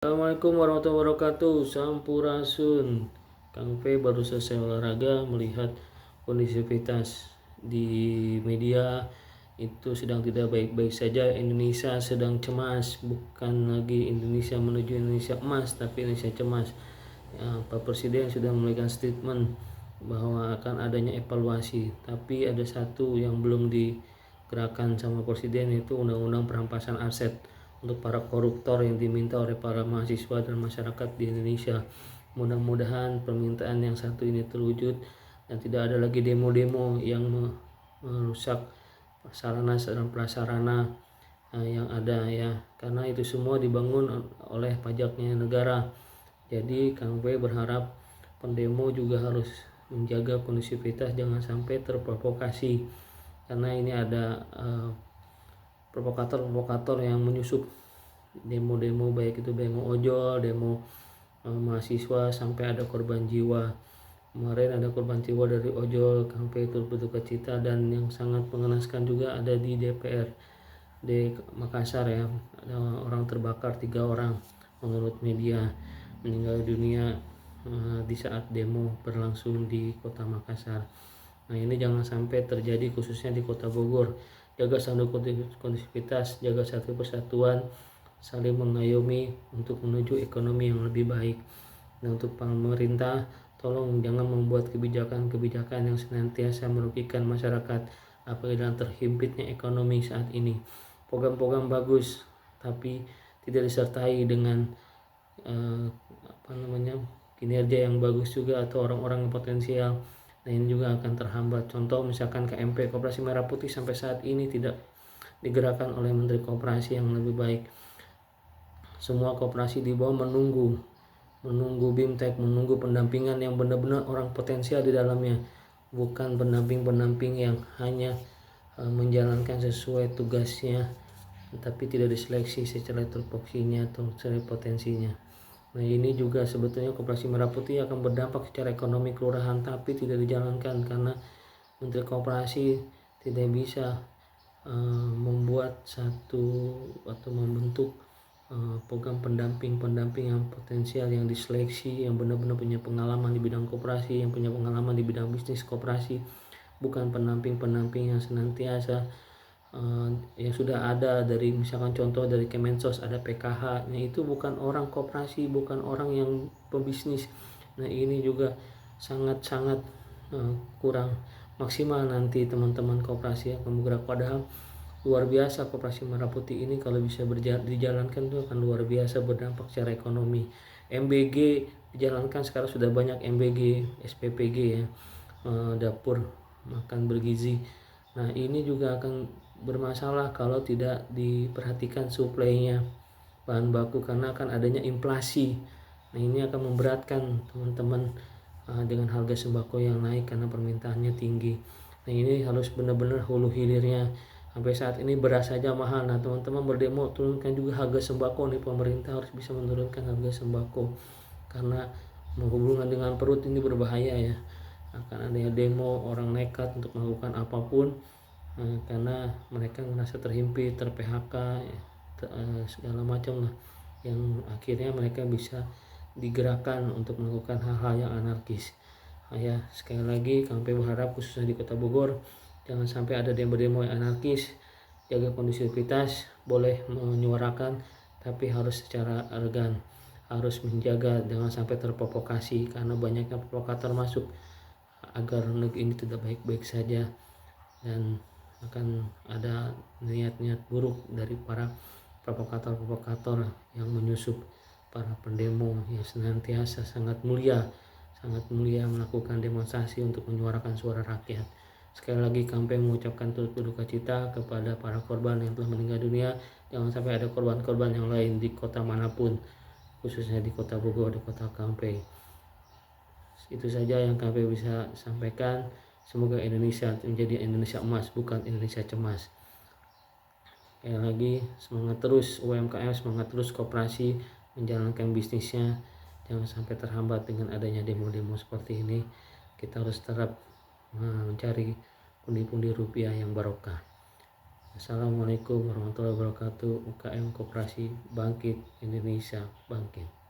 Assalamualaikum warahmatullahi wabarakatuh. Sampurasun. Kang P baru selesai olahraga, melihat kondisivitas di media itu sedang tidak baik-baik saja. Indonesia sedang cemas, bukan lagi Indonesia menuju Indonesia emas, tapi Indonesia cemas. Pak Presiden sudah memberikan statement bahwa akan adanya evaluasi, tapi ada satu yang belum digerakkan sama Presiden, yaitu undang-undang perampasan aset untuk para koruptor yang diminta oleh para mahasiswa dan masyarakat di Indonesia. Mudah-mudahan permintaan yang satu ini terwujud dan tidak ada lagi demo-demo yang merusak sarana dan prasarana yang ada ya, karena itu semua dibangun oleh pajaknya negara. Jadi Kang B berharap pendemo juga harus menjaga kondusivitas, jangan sampai terprovokasi, karena ini ada provokator-provokator yang menyusup demo-demo, baik itu demo ojol, demo mahasiswa, sampai ada korban jiwa. Kemarin ada korban jiwa dari ojol, sampai itu berduka cita. Dan yang sangat mengenaskan juga ada di DPR di Makassar ya, ada orang terbakar, 3 orang menurut media meninggal dunia di saat demo berlangsung di kota Makassar. Nah ini jangan sampai terjadi khususnya di kota Bogor. Jaga standar kondusivitas, jaga satu persatuan, saling mengayomi untuk menuju ekonomi yang lebih baik. Dan untuk pemerintah, tolong jangan membuat kebijakan-kebijakan yang senantiasa merugikan masyarakat, apalagi dalam terhimpitnya ekonomi saat ini. Program-program bagus, tapi tidak disertai dengan kinerja yang bagus juga, atau orang-orang yang potensial. Nah ini juga akan terhambat. Contoh misalkan KMP, Koperasi Merah Putih, sampai saat ini tidak digerakkan oleh Menteri Koperasi yang lebih baik. Semua koperasi di bawah menunggu BIMTEK, menunggu pendampingan yang benar-benar orang potensial di dalamnya, bukan pendamping yang hanya menjalankan sesuai tugasnya, tapi tidak diseleksi secara tupoksinya atau secara potensinya. Nah ini juga sebetulnya Koperasi Merah Putih akan berdampak secara ekonomi kelurahan, tapi tidak dijalankan karena Menteri Koperasi tidak bisa membuat satu atau membentuk program pendamping yang potensial, yang diseleksi, yang benar-benar punya pengalaman di bidang koperasi, yang punya pengalaman di bidang bisnis koperasi, bukan pendamping yang senantiasa yang sudah ada dari, misalkan contoh dari Kemensos ada PKH, nah itu bukan orang koperasi, bukan orang yang pebisnis. Nah ini juga sangat-sangat kurang maksimal. Nanti teman-teman koperasi akan bergerak, padahal luar biasa Koperasi Merah Putih ini kalau bisa dijalankan itu akan luar biasa berdampak secara ekonomi. MBG dijalankan, sekarang sudah banyak MBG, SPPG ya, dapur makan bergizi. Nah ini juga akan bermasalah kalau tidak diperhatikan suplainya bahan baku, karena akan adanya inflasi. Nah ini akan memberatkan teman-teman dengan harga sembako yang naik karena permintaannya tinggi. Nah ini harus benar-benar hulu hilirnya. Sampai saat ini beras saja mahal. Nah teman-teman berdemo, turunkan juga harga sembako nih. Pemerintah harus bisa menurunkan harga sembako, karena menghubungkan dengan perut ini berbahaya ya. Akan adanya demo, orang nekat untuk melakukan apapun karena mereka merasa terhimpit, ter-PHK segala macam lah, yang akhirnya mereka bisa digerakkan untuk melakukan hal-hal yang anarkis. Ya sekali lagi Kang P berharap khususnya di kota Bogor jangan sampai ada demo-demo yang anarkis. Jaga kondusivitas, boleh menyuarakan, tapi harus secara elegan, harus menjaga jangan sampai terprovokasi, karena banyaknya provokator masuk agar negeri ini tidak baik-baik saja, dan akan ada niat-niat buruk dari para provokator-provokator yang menyusup para pendemo yang senantiasa sangat mulia melakukan demonstrasi untuk menyuarakan suara rakyat. Sekali lagi kami mengucapkan turut berduka cita kepada para korban yang telah meninggal dunia. Jangan sampai ada korban-korban yang lain di kota manapun, khususnya di kota Bogor, di kota Kampeng. Itu saja yang kami bisa sampaikan. Semoga Indonesia menjadi Indonesia emas, bukan Indonesia cemas. Sekali lagi semangat terus UMKM, semangat terus koperasi menjalankan bisnisnya. Jangan sampai terhambat dengan adanya demo-demo seperti ini. Kita harus tetap mencari pundi-pundi rupiah yang barokah. Assalamualaikum warahmatullahi wabarakatuh. UKM Koperasi bangkit, Indonesia bangkit.